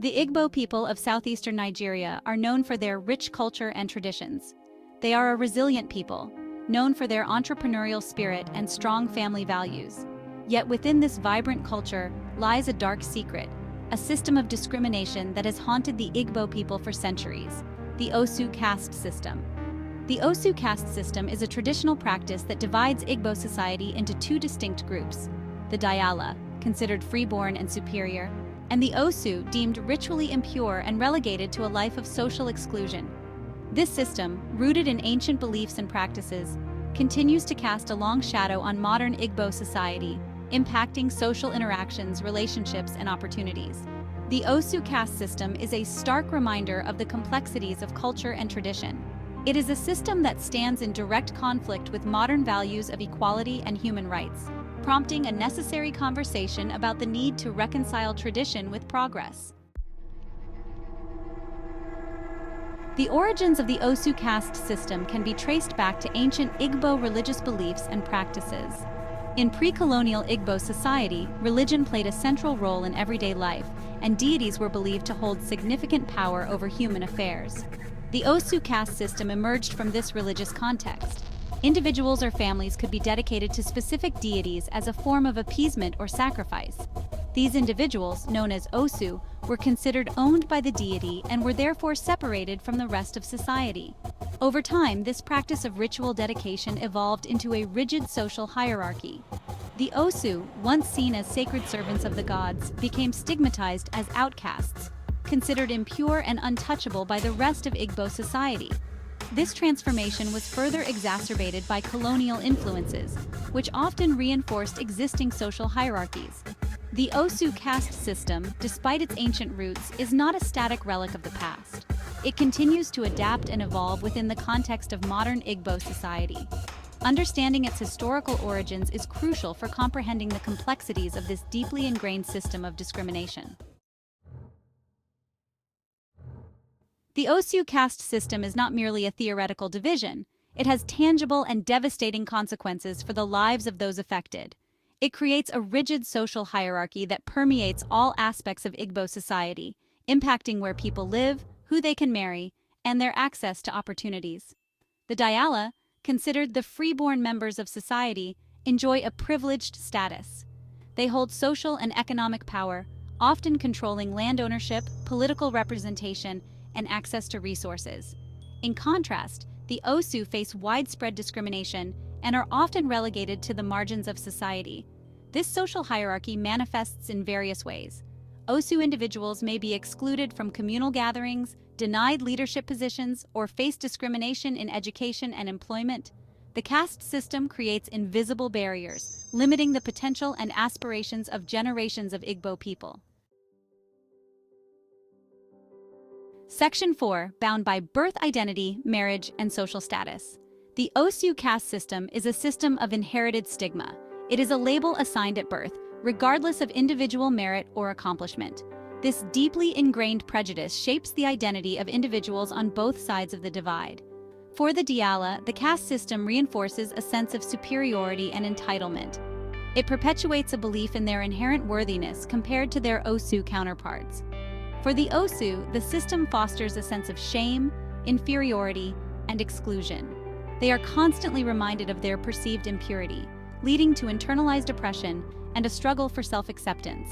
The Igbo people of southeastern Nigeria are known for their rich culture and traditions. They are a resilient people, known for their entrepreneurial spirit and strong family values. Yet within this vibrant culture lies a dark secret, a system of discrimination that has haunted the Igbo people for centuries: the Osu Caste system. The Osu Caste system is a traditional practice that divides Igbo society into two distinct groups: the Diala, considered freeborn and superior, and the Osu, deemed ritually impure and relegated to a life of social exclusion. This system, rooted in ancient beliefs and practices, continues to cast a long shadow on modern Igbo society, impacting social interactions, relationships, and opportunities. The Osu caste system is a stark reminder of the complexities of culture and tradition. It is a system that stands in direct conflict with modern values of equality and human rights, prompting a necessary conversation about the need to reconcile tradition with progress. The origins of the Osu caste system can be traced back to ancient Igbo religious beliefs and practices. In pre-colonial Igbo society, religion played a central role in everyday life, and deities were believed to hold significant power over human affairs. The Osu caste system emerged from this religious context. Individuals or families could be dedicated to specific deities as a form of appeasement or sacrifice. These individuals, known as Osu, were considered owned by the deity and were therefore separated from the rest of society. Over time, this practice of ritual dedication evolved into a rigid social hierarchy. The Osu, once seen as sacred servants of the gods, became stigmatized as outcasts, considered impure and untouchable by the rest of Igbo society. This transformation was further exacerbated by colonial influences, which often reinforced existing social hierarchies. The Osu caste system, despite its ancient roots, is not a static relic of the past. It continues to adapt and evolve within the context of modern Igbo society. Understanding its historical origins is crucial for comprehending the complexities of this deeply ingrained system of discrimination. The Osu caste system is not merely a theoretical division. It has tangible and devastating consequences for the lives of those affected. It creates a rigid social hierarchy that permeates all aspects of Igbo society, impacting where people live, who they can marry, and their access to opportunities. The Diala, considered the freeborn members of society, enjoy a privileged status. They hold social and economic power, often controlling land ownership, political representation, and access to resources. In contrast, the Osu face widespread discrimination and are often relegated to the margins of society. This social hierarchy manifests in various ways. Osu individuals may be excluded from communal gatherings, denied leadership positions, or face discrimination in education and employment. The caste system creates invisible barriers, limiting the potential and aspirations of generations of Igbo people. Section 4, bound by birth identity, marriage, and social status. The Osu caste system is a system of inherited stigma. It is a label assigned at birth, regardless of individual merit or accomplishment. This deeply ingrained prejudice shapes the identity of individuals on both sides of the divide. For the Diala, the caste system reinforces a sense of superiority and entitlement. It perpetuates a belief in their inherent worthiness compared to their Osu counterparts. For the Osu, the system fosters a sense of shame, inferiority, and exclusion. They are constantly reminded of their perceived impurity, leading to internalized oppression and a struggle for self-acceptance.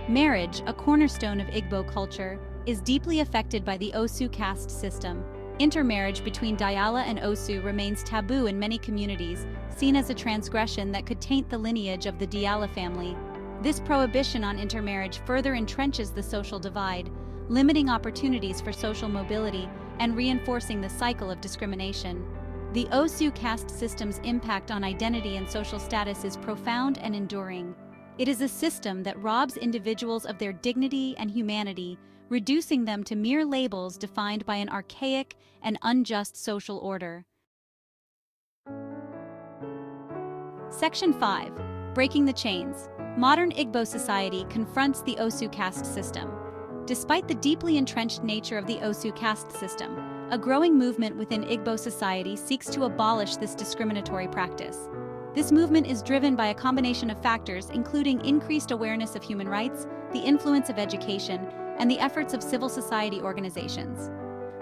Marriage, a cornerstone of Igbo culture, is deeply affected by the Osu caste system. Intermarriage between Diala and Osu remains taboo in many communities, seen as a transgression that could taint the lineage of the Diala family. This prohibition on intermarriage further entrenches the social divide, limiting opportunities for social mobility and reinforcing the cycle of discrimination. The Osu caste system's impact on identity and social status is profound and enduring. It is a system that robs individuals of their dignity and humanity, reducing them to mere labels defined by an archaic and unjust social order. Section 5. Breaking the chains. Modern Igbo society confronts the Osu caste system. Despite the deeply entrenched nature of the Osu caste system, a growing movement within Igbo society seeks to abolish this discriminatory practice. This movement is driven by a combination of factors, including increased awareness of human rights, the influence of education, and the efforts of civil society organizations.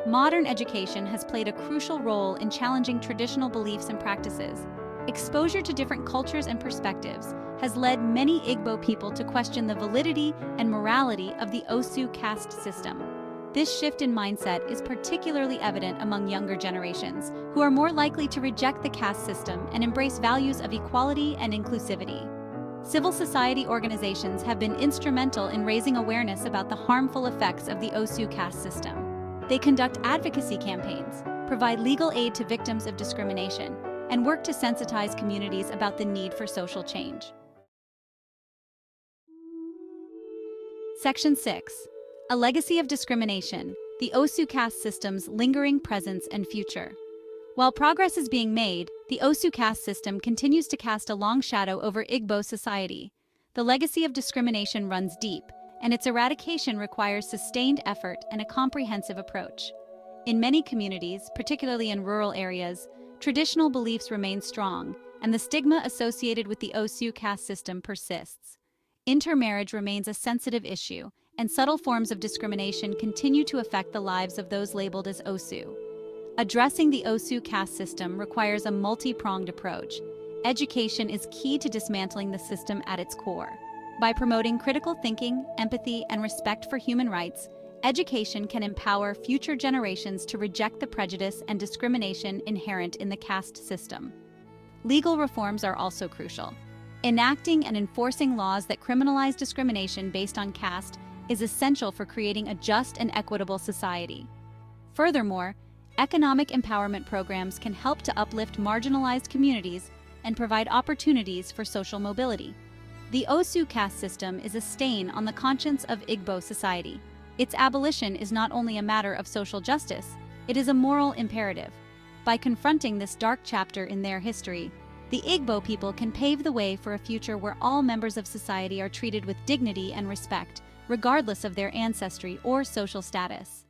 Modern education has played a crucial role in challenging traditional beliefs and practices. Exposure to different cultures and perspectives has led many Igbo people to question the validity and morality of the Osu caste system. This shift in mindset is particularly evident among younger generations, who are more likely to reject the caste system and embrace values of equality and inclusivity. Civil society organizations have been instrumental in raising awareness about the harmful effects of the Osu caste system. They conduct advocacy campaigns, provide legal aid to victims of discrimination, and work to sensitize communities about the need for social change. Section 6. A legacy of discrimination, the Osu caste system's lingering presence and future. While progress is being made, the Osu caste system continues to cast a long shadow over Igbo society. The legacy of discrimination runs deep, and its eradication requires sustained effort and a comprehensive approach. In many communities, particularly in rural areas, traditional beliefs remain strong, and the stigma associated with the Osu caste system persists. Intermarriage remains a sensitive issue, and subtle forms of discrimination continue to affect the lives of those labeled as Osu. Addressing the Osu caste system requires a multi-pronged approach. Education is key to dismantling the system at its core. By promoting critical thinking, empathy, and respect for human rights, education can empower future generations to reject the prejudice and discrimination inherent in the caste system. Legal reforms are also crucial. Enacting and enforcing laws that criminalize discrimination based on caste is essential for creating a just and equitable society. Furthermore, economic empowerment programs can help to uplift marginalized communities and provide opportunities for social mobility. The Osu caste system is a stain on the conscience of Igbo society. Its abolition is not only a matter of social justice, it is a moral imperative. By confronting this dark chapter in their history, the Igbo people can pave the way for a future where all members of society are treated with dignity and respect, regardless of their ancestry or social status.